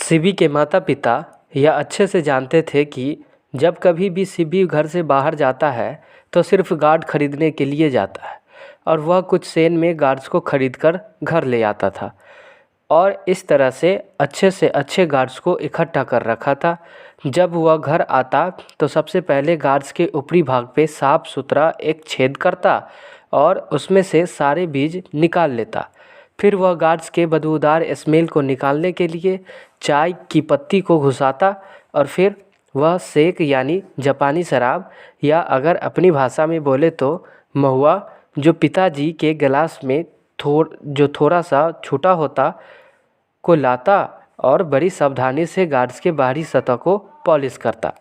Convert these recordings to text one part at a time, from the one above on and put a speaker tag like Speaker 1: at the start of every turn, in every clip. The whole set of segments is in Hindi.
Speaker 1: शिबी के माता पिता यह अच्छे से जानते थे कि जब कभी भी शिबी घर से बाहर जाता है तो सिर्फ गार्ड खरीदने के लिए जाता है और वह कुछ सेन में गार्ड्स को खरीद कर घर ले आता था और इस तरह से अच्छे गार्ड्स को इकट्ठा कर रखा था। जब वह घर आता तो सबसे पहले गार्ड्स के ऊपरी भाग पे साफ सुथरा एक छेद करता और उसमें से सारे बीज निकाल लेता। फिर वह गार्ड्स के बदबूदार स्मेल को निकालने के लिए चाय की पत्ती को घुसाता और फिर वह सेक यानी जापानी शराब या अगर अपनी भाषा में बोले तो महुआ जो पिताजी के गिलास में थोड़ा सा छूटा होता को लाता और बड़ी सावधानी से गार्ड्स के बाहरी सतह को पॉलिश करता।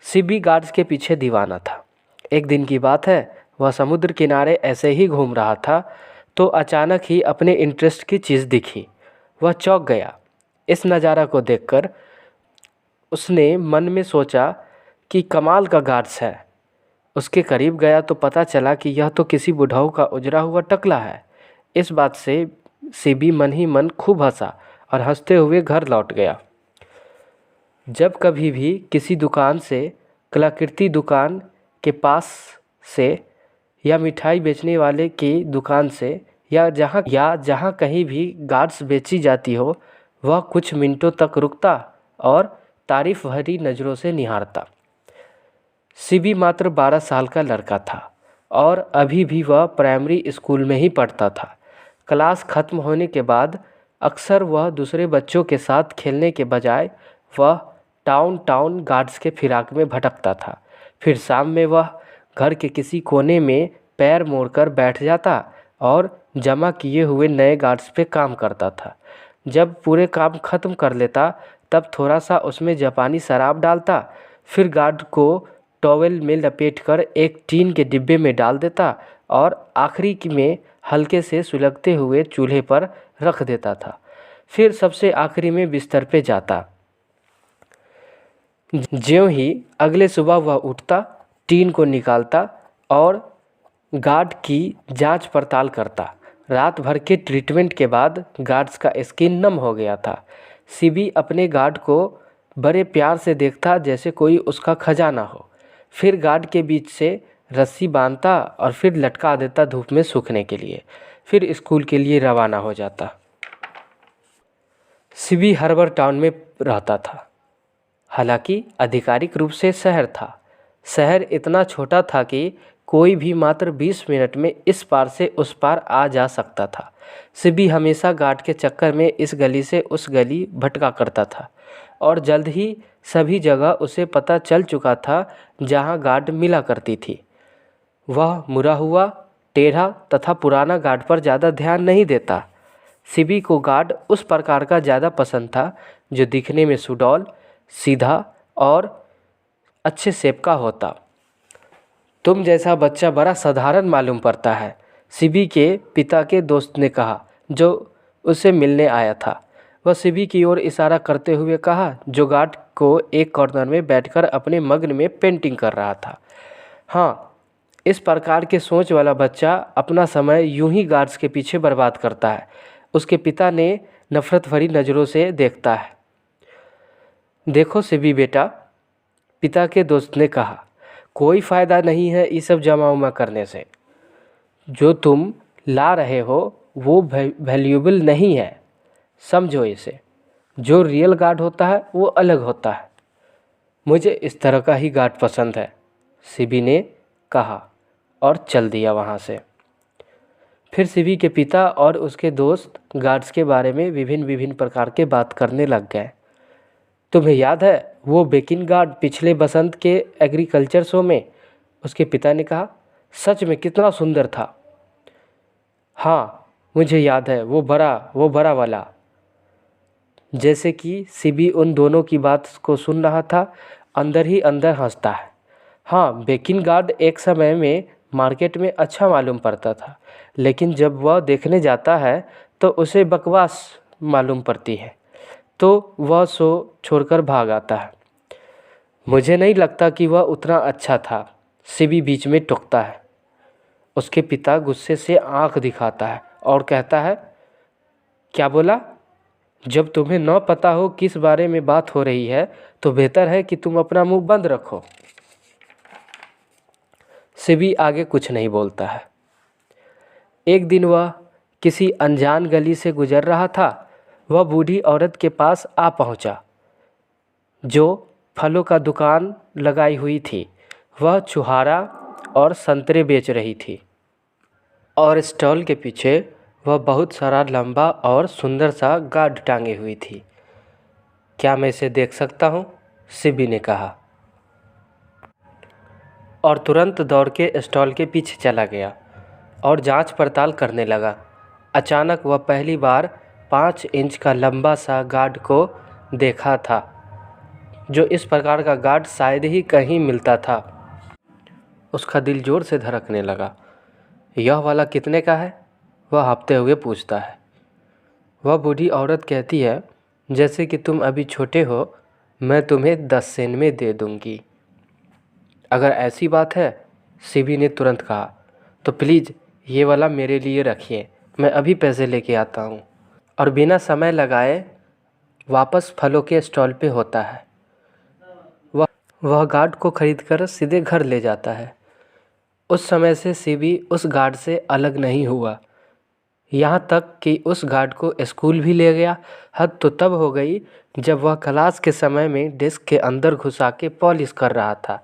Speaker 1: शिबी गार्ड्स के पीछे दीवाना था। एक दिन की बात है, वह समुद्र किनारे ऐसे ही घूम रहा था तो अचानक ही अपने इंटरेस्ट की चीज़ दिखी। वह चौंक गया। इस नज़ारा को देखकर उसने मन में सोचा कि कमाल का गार्ड्स है। उसके करीब गया तो पता चला कि यह तो किसी बुढ़ाऊ का उजरा हुआ टकला है। इस बात से शिबी मन ही मन खूब हंसा और हंसते हुए घर लौट गया। जब कभी भी किसी दुकान से, कलाकृति दुकान के पास से या मिठाई बेचने वाले की दुकान से या जहाँ कहीं भी गार्ड्स बेची जाती हो, वह कुछ मिनटों तक रुकता और तारीफ भरी नज़रों से निहारता। शिबी मात्र 12 साल का लड़का था और अभी भी वह प्राइमरी स्कूल में ही पढ़ता था। क्लास खत्म होने के बाद अक्सर वह दूसरे बच्चों के साथ खेलने के बजाय वह टाउन गार्ड्स के फिराक में भटकता था। फिर शाम में वह घर के किसी कोने में पैर मोड़कर बैठ जाता और जमा किए हुए नए गार्ड्स पे काम करता था। जब पूरे काम ख़त्म कर लेता तब थोड़ा सा उसमें जापानी शराब डालता, फिर गार्ड को टॉवेल में लपेटकर एक टीन के डिब्बे में डाल देता और आखिरी में हल्के से सुलगते हुए चूल्हे पर रख देता था। फिर सबसे आखिरी में बिस्तर पे जाता। ज्यों ही अगले सुबह वह उठता, टीन को निकालता और गार्ड की जांच पड़ताल करता। रात भर के ट्रीटमेंट के बाद गार्ड्स का स्किन नम हो गया था। शिबी अपने गार्ड को बड़े प्यार से देखता जैसे कोई उसका खजाना हो। फिर गार्ड के बीच से रस्सी बांधता और फिर लटका देता धूप में सूखने के लिए। फिर स्कूल के लिए रवाना हो जाता। शिबी हार्बर टाउन में रहता था। हालांकि आधिकारिक रूप से शहर था। शहर इतना छोटा था कि कोई भी मात्र 20 मिनट में इस पार से उस पार आ जा सकता था। शिबी हमेशा गार्ड के चक्कर में इस गली से उस गली भटका करता था और जल्द ही सभी जगह उसे पता चल चुका था जहां गार्ड मिला करती थी। वह मुड़ा हुआ, टेढ़ा तथा पुराना गार्ड पर ज़्यादा ध्यान नहीं देता। शिबी को गार्ड उस प्रकार का ज़्यादा पसंद था जो दिखने में सुडौल, सीधा और अच्छे शेप का होता। तुम जैसा बच्चा बड़ा साधारण मालूम पड़ता है, शिबी के पिता के दोस्त ने कहा जो उसे मिलने आया था। वह शिबी की ओर इशारा करते हुए कहा जो गार्ड को एक कॉर्नर में बैठकर अपने मग्न में पेंटिंग कर रहा था। हाँ, इस प्रकार के सोच वाला बच्चा अपना समय यूं ही गार्ड्स के पीछे बर्बाद करता है। उसके पिता ने नफरत भरी नज़रों से देखता है। देखो शिबी बेटा, पिता के दोस्त ने कहा, कोई फ़ायदा नहीं है ये सब जमा उमा करने से। जो तुम ला रहे हो वो वैल्यूएबल नहीं है, समझो इसे। जो रियल गार्ड होता है वो अलग होता है। मुझे इस तरह का ही गार्ड पसंद है, शिबी ने कहा और चल दिया वहाँ से। फिर शिबी के पिता और उसके दोस्त गार्ड्स के बारे में विभिन्न प्रकार के बात करने लग गए। तुम्हें याद है वो बेकिन गार्ड पिछले बसंत के एग्रीकल्चर शो में? उसके पिता ने कहा। सच में कितना सुंदर था। हाँ, मुझे याद है, वो बड़ा वाला। जैसे कि शिबी उन दोनों की बात को सुन रहा था, अंदर ही अंदर हंसता है। हाँ, बेकिन गार्ड एक समय में मार्केट में अच्छा मालूम पड़ता था, लेकिन जब वह देखने जाता है तो उसे बकवास मालूम पड़ती है, तो वह शो छोड़कर भाग आता है। मुझे नहीं लगता कि वह उतना अच्छा था, शिबी बीच में टोकता है। उसके पिता गुस्से से आंख दिखाता है और कहता है, क्या बोला? जब तुम्हें न पता हो किस बारे में बात हो रही है तो बेहतर है कि तुम अपना मुंह बंद रखो। शिबी आगे कुछ नहीं बोलता है। एक दिन वह किसी अनजान गली से गुजर रहा था। वह बूढ़ी औरत के पास आ पहुंचा जो फलों का दुकान लगाई हुई थी। वह छुहारा और संतरे बेच रही थी और स्टॉल के पीछे वह बहुत सारा लंबा और सुंदर सा गार्ड टांगे हुई थी। क्या मैं इसे देख सकता हूँ? शिबी ने कहा और तुरंत दौड़ के स्टॉल के पीछे चला गया और जांच पड़ताल करने लगा। अचानक वह पहली बार 5 इंच का लंबा सा गार्ड को देखा था। जो इस प्रकार का गार्ड शायद ही कहीं मिलता था। उसका दिल जोर से धड़कने लगा। यह वाला कितने का है? वह हाँफते हुए पूछता है। वह बूढ़ी औरत कहती है, जैसे कि तुम अभी छोटे हो, मैं तुम्हें 10 सेन में दे दूंगी। अगर ऐसी बात है, शिबी ने तुरंत कहा, तो प्लीज़ ये वाला मेरे लिए रखिए, मैं अभी पैसे लेके आता हूँ। और बिना समय लगाए वापस फलों के स्टॉल पे होता है। वह गार्ड को खरीदकर सीधे घर ले जाता है। उस समय से शिबी उस गार्ड से अलग नहीं हुआ, यहाँ तक कि उस गार्ड को स्कूल भी ले गया। हद तो तब हो गई जब वह क्लास के समय में डेस्क के अंदर घुसा के पॉलिश कर रहा था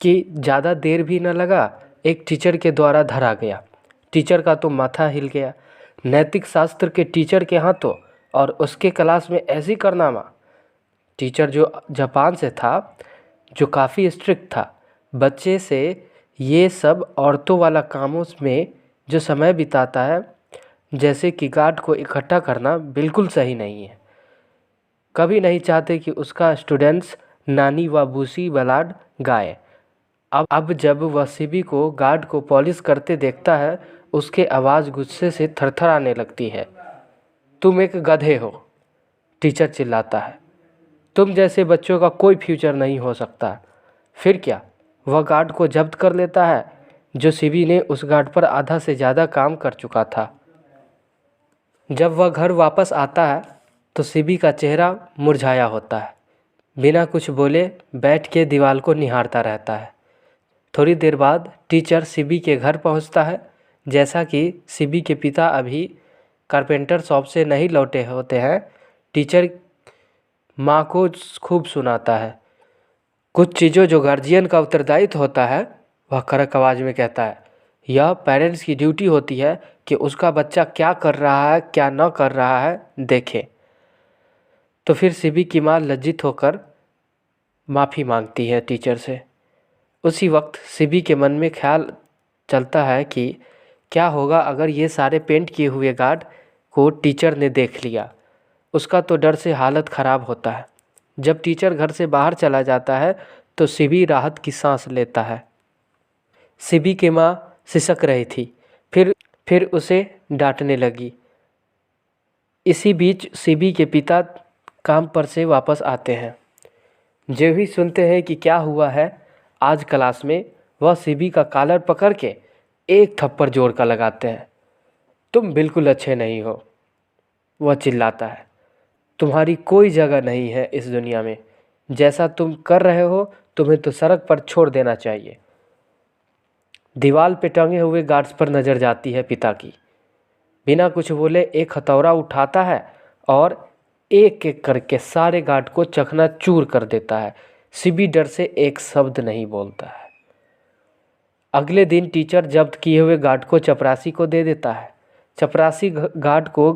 Speaker 1: कि ज़्यादा देर भी न लगा, एक टीचर के द्वारा धरा गया। टीचर का तो माथा हिल गया। नैतिक शास्त्र के टीचर के हाथों और उसके क्लास में ऐसी कारनामा। टीचर जो जापान से था, जो काफ़ी स्ट्रिक्ट था। बच्चे से ये सब औरतों वाला कामों में जो समय बिताता है, जैसे कि गार्ड को इकट्ठा करना, बिल्कुल सही नहीं है। कभी नहीं चाहते कि उसका स्टूडेंट्स नानी व बूसी बलाड गाए। अब जब वह शिबी को गार्ड को पॉलिश करते देखता है, उसके आवाज़ गुस्से से थरथराने लगती है। तुम एक गधे हो, टीचर चिल्लाता है। तुम जैसे बच्चों का कोई फ्यूचर नहीं हो सकता। फिर क्या? वह गार्ड को जब्त कर लेता है, जो शिबी ने उस गार्ड पर आधा से ज़्यादा काम कर चुका था। जब वह घर वापस आता है तो शिबी का चेहरा मुरझाया होता है। बिना कुछ बोले बैठ के दीवार को निहारता रहता है। थोड़ी देर बाद टीचर शिबी के घर पहुंचता है। जैसा कि शिबी के पिता अभी कारपेंटर शॉप से नहीं लौटे होते हैं, टीचर माँ को खूब सुनाता है। कुछ चीज़ों जो गार्जियन का उत्तरदायित्व होता है, वह कड़क आवाज़ में कहता है। यह पेरेंट्स की ड्यूटी होती है कि उसका बच्चा क्या कर रहा है, क्या न कर रहा है, देखे। तो फिर शिबी की माँ लज्जित होकर माफ़ी मांगती है टीचर से। उसी वक्त शिबी के मन में ख्याल चलता है कि क्या होगा अगर ये सारे पेंट किए हुए गार्ड को टीचर ने देख लिया। उसका तो डर से हालत ख़राब होता है। जब टीचर घर से बाहर चला जाता है तो शिबी राहत की सांस लेता है। शिबी की माँ सिसक रही थी, फिर उसे डांटने लगी। इसी बीच शिबी के पिता काम पर से वापस आते हैं। जो भी सुनते हैं कि क्या हुआ है आज क्लास में, वह शिबी का कॉलर पकड़ के एक थप्पड़ जोर का लगाते हैं। तुम बिल्कुल अच्छे नहीं हो, वह चिल्लाता है। तुम्हारी कोई जगह नहीं है इस दुनिया में। जैसा तुम कर रहे हो, तुम्हें तो सड़क पर छोड़ देना चाहिए। दीवार पे टंगे हुए गार्ड्स पर नज़र जाती है पिता की। बिना कुछ बोले एक हथौड़ा उठाता है और एक एक करके सारे गार्ड को चकनाचूर कर देता है। शिबी डर से एक शब्द नहीं बोलता है। अगले दिन टीचर जब्त किए हुए गार्ड को चपरासी को दे देता है। चपरासी गार्ड को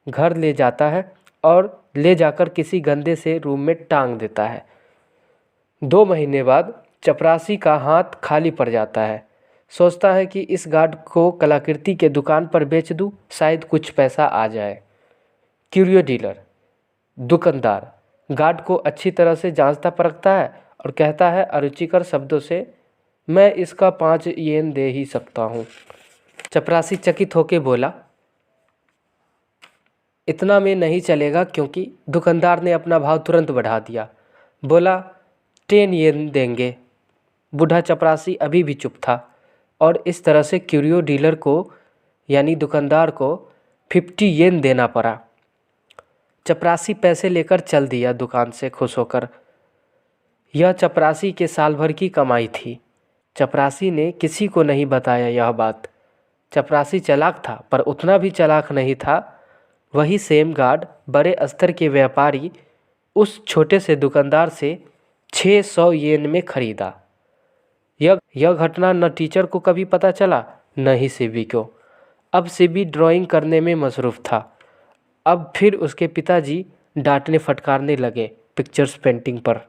Speaker 1: घर ले जाता है और ले जाकर किसी गंदे से रूम में टांग देता है। 2 महीने बाद चपरासी का हाथ खाली पड़ जाता है। सोचता है कि इस गार्ड को कलाकृति के दुकान पर बेच दूं, शायद कुछ पैसा आ जाए। क्यूरियो डीलर, दुकानदार गार्ड को अच्छी तरह से जांचता परखता है और कहता है अरुचिकर शब्दों से, मैं इसका 5 येन दे ही सकता हूँ। चपरासी चकित होकर बोला, इतना में नहीं चलेगा, क्योंकि दुकानदार ने अपना भाव तुरंत बढ़ा दिया। बोला 10 येन देंगे। बूढ़ा चपरासी अभी भी चुप था और इस तरह से क्यूरियो डीलर को यानी दुकानदार को 50 येन देना पड़ा। चपरासी पैसे लेकर चल दिया दुकान से खुश होकर। यह चपरासी के साल भर की कमाई थी। चपरासी ने किसी को नहीं बताया यह बात। चपरासी चालाक था, पर उतना भी चालाक नहीं था। वही सेम गार्ड बड़े स्तर के व्यापारी उस छोटे से दुकानदार से 600 येन में खरीदा। यह घटना न टीचर को कभी पता चला, न ही सीबी को। अब सीबी ड्राइंग करने में मसरूफ़ था। अब फिर उसके पिताजी डांटने फटकारने लगे पिक्चर्स पेंटिंग पर।